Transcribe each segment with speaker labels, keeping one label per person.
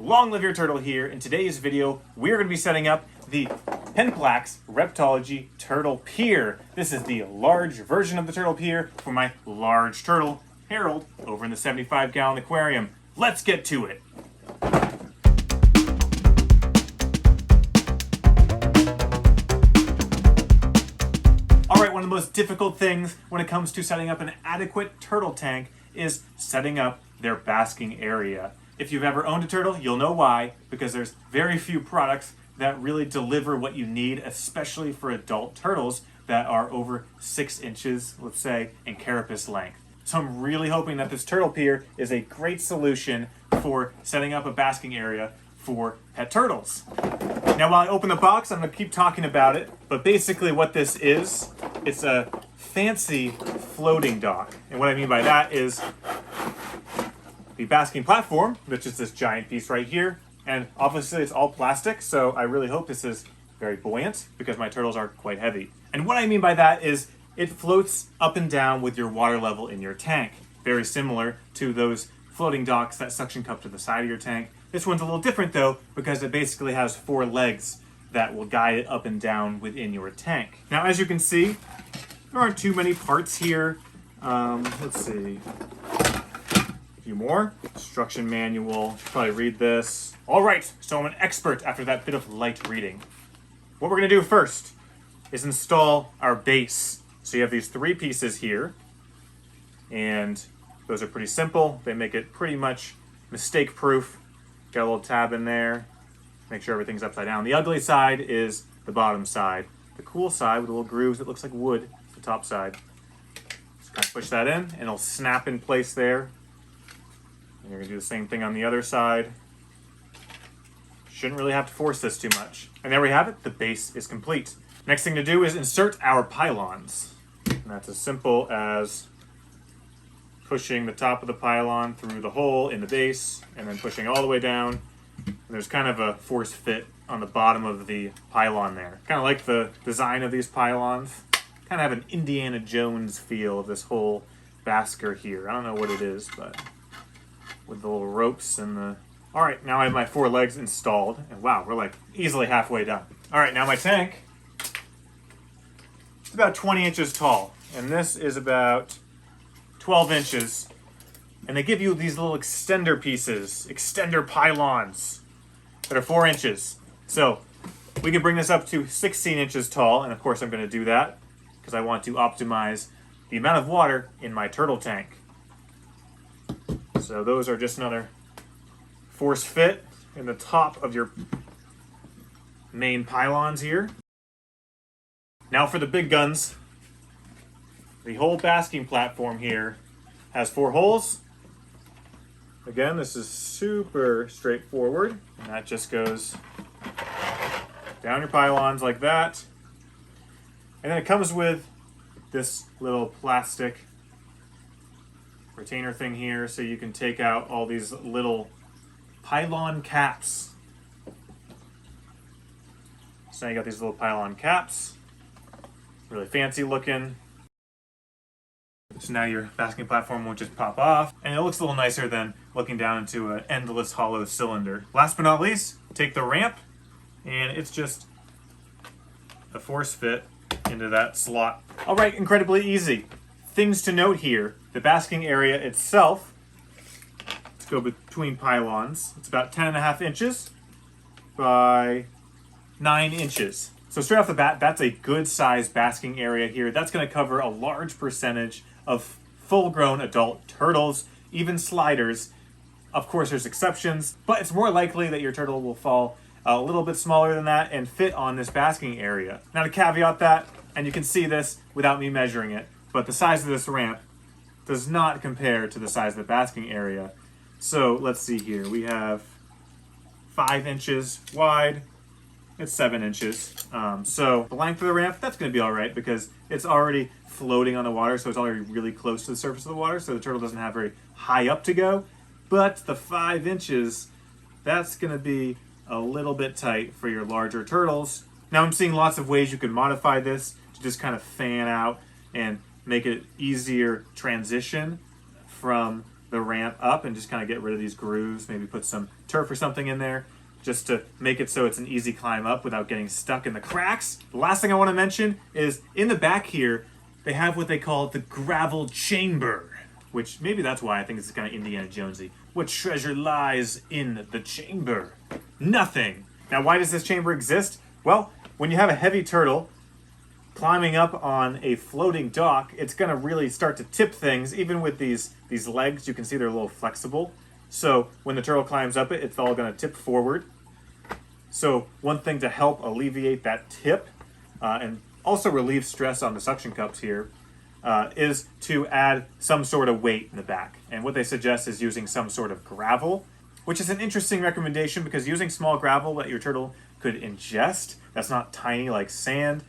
Speaker 1: Long live your turtle here. In today's video, we're going to be setting up the Penn-Plax Reptology Turtle Pier. This is the large version of the turtle pier for my large turtle, Harold, over in the 75-gallon aquarium. Let's get to it. All right, one of the most difficult things when it comes to setting up an adequate turtle tank is setting up their basking area. If you've ever owned a turtle, you'll know why, because there's very few products that really deliver what you need, especially for adult turtles that are over 6 inches, let's say, in carapace length. So I'm really hoping that this turtle pier is a great solution for setting up a basking area for pet turtles. Now, while I open the box, I'm going to keep talking about it, but basically what this is, it's a fancy floating dock. And what I mean by that is the basking platform, which is this giant piece right here, and obviously it's all plastic, so I really hope this is very buoyant because my turtles are quite heavy. And what I mean by that is it floats up and down with your water level in your tank, very similar to those floating docks that suction cup to the side of your tank. This one's a little different though, because it basically has 4 legs that will guide it up and down within your tank. Now, as you can see, there aren't too many parts here. Let's see. Few more. Instruction manual. Should probably read this. All right, so I'm an expert after that bit of light reading. What we're gonna do first is install our base. So you have these 3 pieces here, and those are pretty simple. They make it pretty much mistake-proof. Got a little tab in there. Make sure everything's upside down. The ugly side is the bottom side. The cool side with little grooves that looks like wood is the top side. Just kind of push that in, and it'll snap in place there. And you're gonna do the same thing on the other side. Shouldn't really have to force this too much. And there we have it, the base is complete. Next thing to do is insert our pylons. And that's as simple as pushing the top of the pylon through the hole in the base, and then pushing all the way down. And there's kind of a force fit on the bottom of the pylon there. Kind of like the design of these pylons. Kind of have an Indiana Jones feel of this whole basker here. I don't know what it is, but with the little ropes and the... All right, now I have my 4 legs installed, and wow, we're like easily halfway done. All right, now my tank, it's about 20 inches tall, and this is about 12 inches, and they give you these little extender pieces, extender pylons, that are 4 inches. So we can bring this up to 16 inches tall, and of course I'm gonna do that, because I want to optimize the amount of water in my turtle tank. So those are just another force fit in the top of your main pylons here. Now for the big guns. The whole basking platform here has 4 holes. Again, this is super straightforward. And that just goes down your pylons like that. And then it comes with this little plastic retainer thing here, so you can take out all these little pylon caps. So now you got these little pylon caps, really fancy looking. So now your basking platform won't just pop off, and it looks a little nicer than looking down into an endless hollow cylinder. Last but not least, take the ramp, and it's just a force fit into that slot. All right, incredibly easy. Things to note here, the basking area itself, let's go between pylons, it's about 10.5 inches by 9 inches. So straight off the bat, that's a good sized basking area here. That's gonna cover a large percentage of full-grown adult turtles, even sliders. Of course, there's exceptions, but it's more likely that your turtle will fall a little bit smaller than that and fit on this basking area. Now to caveat that, and you can see this without me measuring it, but the size of this ramp does not compare to the size of the basking area. So let's see here. We have 5 inches wide. It's 7 inches. So the length of the ramp, that's going to be all right because it's already floating on the water, so it's already really close to the surface of the water, so the turtle doesn't have very high up to go. But the 5 inches, that's going to be a little bit tight for your larger turtles. Now I'm seeing lots of ways you can modify this to just kind of fan out and make it easier transition from the ramp up and just kind of get rid of these grooves, maybe put some turf or something in there, just to make it so it's an easy climb up without getting stuck in the cracks. The last thing I want to mention is in the back here, they have what they call the gravel chamber, which maybe that's why I think this is kind of Indiana Jonesy. What treasure lies in the chamber? Nothing. Now, why does this chamber exist? Well, when you have a heavy turtle climbing up on a floating dock, it's going to really start to tip things. Even with these legs, you can see they're a little flexible. So when the turtle climbs up it, it's all going to tip forward. So one thing to help alleviate that tip and also relieve stress on the suction cups here is to add some sort of weight in the back. And what they suggest is using some sort of gravel, which is an interesting recommendation because using small gravel that your turtle could ingest, that's not tiny like sand,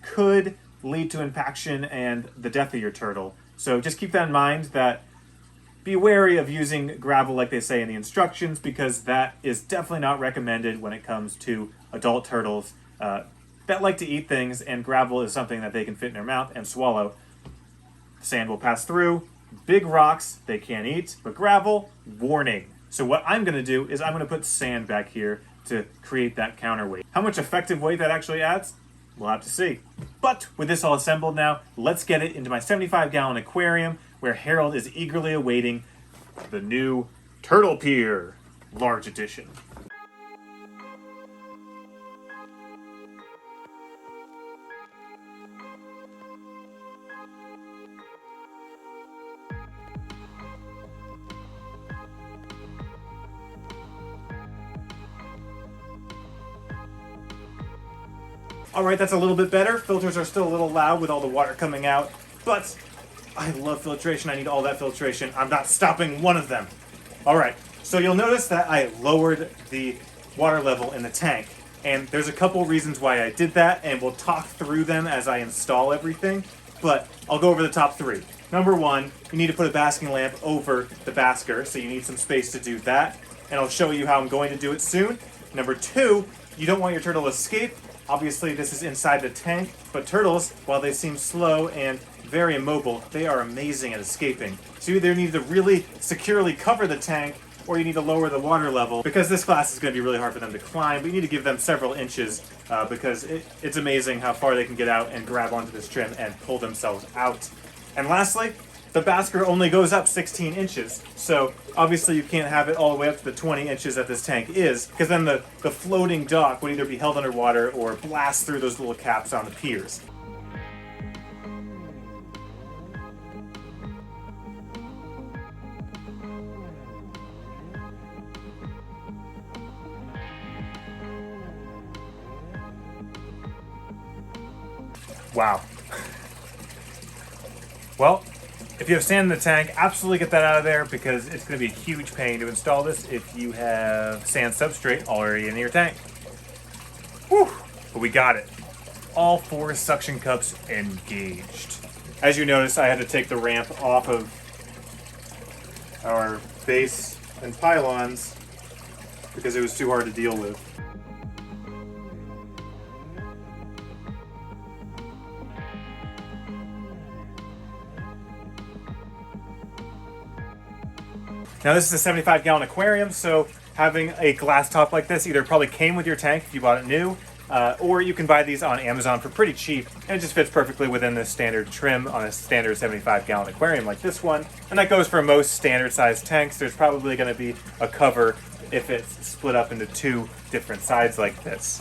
Speaker 1: could lead to impaction and the death of your turtle. So just keep that in mind, that be wary of using gravel like they say in the instructions, because that is definitely not recommended when it comes to adult turtles that like to eat things, and gravel is something that they can fit in their mouth and swallow. Sand will pass through. Big rocks they can't eat, but gravel, warning. So what I'm going to do is I'm going to put sand back here to create that counterweight. How much effective weight that actually adds, we'll have to see. But with this all assembled now, let's get it into my 75-gallon aquarium where Harold is eagerly awaiting the new Turtle Pier Large Edition. All right, that's a little bit better. Filters are still a little loud with all the water coming out, but I love filtration. I need all that filtration. I'm not stopping one of them. All right, so you'll notice that I lowered the water level in the tank, and there's a couple reasons why I did that, and we'll talk through them as I install everything, but I'll go over the top three. Number one, you need to put a basking lamp over the basker, so you need some space to do that, and I'll show you how I'm going to do it soon. Number two, you don't want your turtle to escape. Obviously, this is inside the tank, but turtles, while they seem slow and very immobile, they are amazing at escaping. So you either need to really securely cover the tank, or you need to lower the water level, because this glass is going to be really hard for them to climb, but you need to give them several inches, because it's amazing how far they can get out and grab onto this trim and pull themselves out. And lastly, the basker only goes up 16 inches, so obviously you can't have it all the way up to the 20 inches that this tank is, because then the floating dock would either be held underwater or blast through those little caps on the piers. Wow. Well, if you have sand in the tank, absolutely get that out of there, because it's going to be a huge pain to install this if you have sand substrate already in your tank. Whew, but we got it. All 4 suction cups engaged. As you notice, I had to take the ramp off of our base and pylons because it was too hard to deal with. Now this is a 75-gallon aquarium, so having a glass top like this either probably came with your tank if you bought it new, or you can buy these on Amazon for pretty cheap, and it just fits perfectly within the standard trim on a standard 75-gallon aquarium like this one. And that goes for most standard sized tanks. There's probably going to be a cover if it's split up into 2 different sides like this.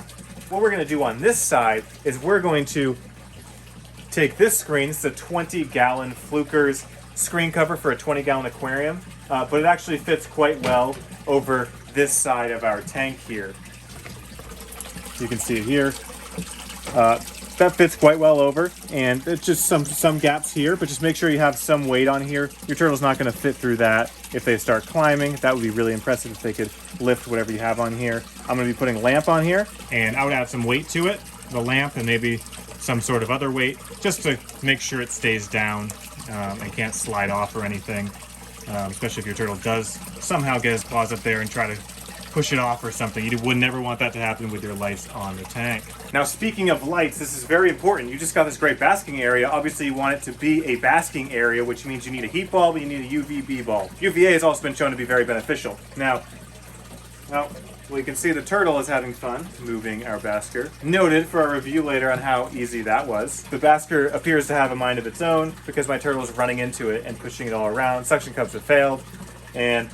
Speaker 1: What we're going to do on this side is we're going to take this screen. It's a 20-gallon Fluker's screen cover for a 20-gallon aquarium, but it actually fits quite well over this side of our tank here. You can see it here. That fits quite well over, and it's just some gaps here, but just make sure you have some weight on here. Your turtle's not going to fit through that if they start climbing. That would be really impressive if they could lift whatever you have on here. I'm going to be putting a lamp on here, and I would add some weight to it, the lamp, and maybe some sort of other weight, just to make sure it stays down and can't slide off or anything, especially if your turtle does somehow get his claws up there and try to push it off or something. You would never want that to happen with your lights on the tank. Now, speaking of lights, this is very important. You just got this great basking area. Obviously, you want it to be a basking area, which means you need a heat bulb, you need a UVB bulb. UVA has also been shown to be very beneficial. Now, well, we can see the turtle is having fun moving our basker. Noted for a review later on how easy that was. The basker appears to have a mind of its own because my turtle is running into it and pushing it all around. Suction cups have failed, and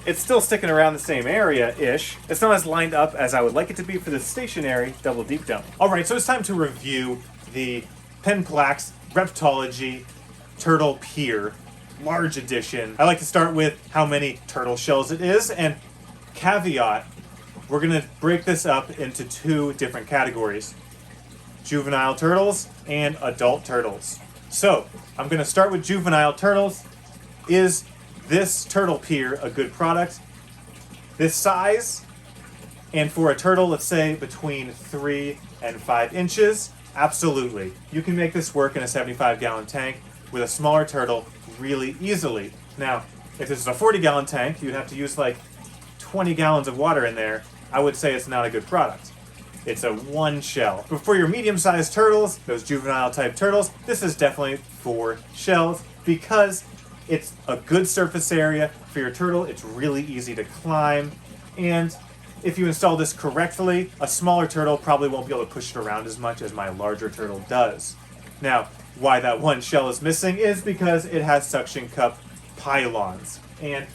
Speaker 1: it's still sticking around the same area-ish. It's not as lined up as I would like it to be for the stationary double deep dome. All right, so it's time to review the Penn-Plax Reptology Turtle Pier Large Edition. I like to start with how many turtle shells it is, and caveat, we're gonna break this up into two different categories: juvenile turtles and adult turtles. So, I'm gonna start with juvenile turtles. Is this turtle pier a good product? This size, and for a turtle, let's say between 3 and 5 inches, absolutely. You can make this work in a 75-gallon tank with a smaller turtle really easily. Now, if this is a 40-gallon tank, you'd have to use like 20 gallons of water in there. I would say it's not a good product. It's a one shell. But for your medium-sized turtles, those juvenile type turtles, this is definitely 4 shells because it's a good surface area for your turtle. It's really easy to climb. And if you install this correctly, a smaller turtle probably won't be able to push it around as much as my larger turtle does. Now, why that one shell is missing is because it has suction cup pylons. And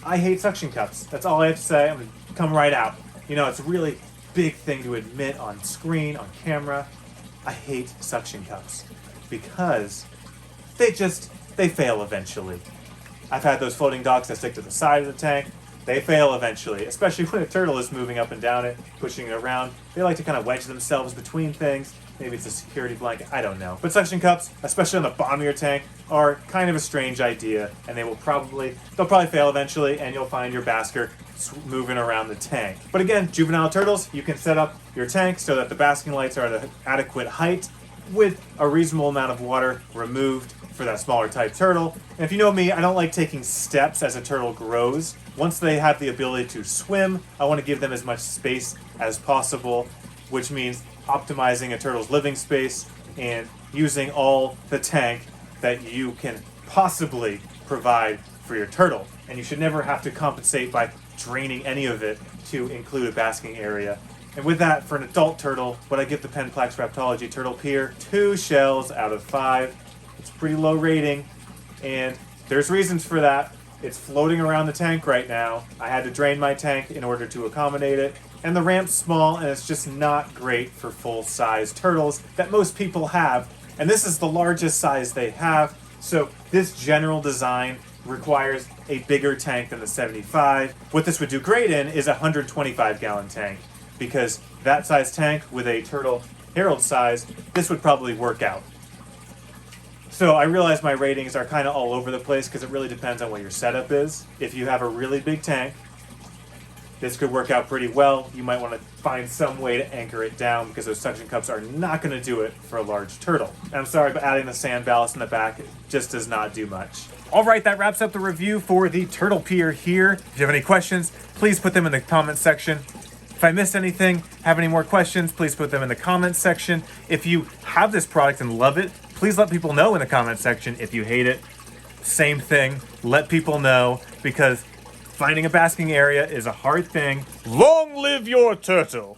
Speaker 1: I hate suction cups. That's all I have to say. I'm gonna come right out. You know, it's a really big thing to admit on screen, on camera. I hate suction cups because they fail eventually. I've had those floating docks that stick to the side of the tank. They fail eventually, especially when a turtle is moving up and down it, pushing it around. They like to kind of wedge themselves between things. Maybe it's a security blanket, I don't know. But suction cups, especially on the bottom of your tank, are kind of a strange idea, and they'll probably fail eventually, and you'll find your basker moving around the tank. But again, juvenile turtles, you can set up your tank so that the basking lights are at an adequate height with a reasonable amount of water removed for that smaller type turtle. And if you know me, I don't like taking steps as a turtle grows. Once they have the ability to swim, I want to give them as much space as possible, which means optimizing a turtle's living space and using all the tank that you can possibly provide for your turtle. And you should never have to compensate by draining any of it to include a basking area. And with that, for an adult turtle, what I give the Penn-Plax Reptology Turtle Pier, 2 shells out of 5. It's a pretty low rating, and there's reasons for that. It's floating around the tank right now. I had to drain my tank in order to accommodate it. And the ramp's small, and it's just not great for full-size turtles that most people have. And this is the largest size they have, so this general design requires a bigger tank than the 75. What this would do great in is a 125-gallon tank, because that size tank with a turtle Herald size, this would probably work out. So I realize my ratings are kind of all over the place because it really depends on what your setup is. If you have a really big tank, this could work out pretty well. You might want to find some way to anchor it down because those suction cups are not going to do it for a large turtle. And I'm sorry, but adding the sand ballast in the back just does not do much. All right, that wraps up the review for the Turtle Pier here. If you have any questions, please put them in the comments section. If I missed anything, have any more questions, please put them in the comments section. If you have this product and love it, please let people know in the comments section. If you hate it, same thing. Let people know, because finding a basking area is a hard thing. Long live your turtle!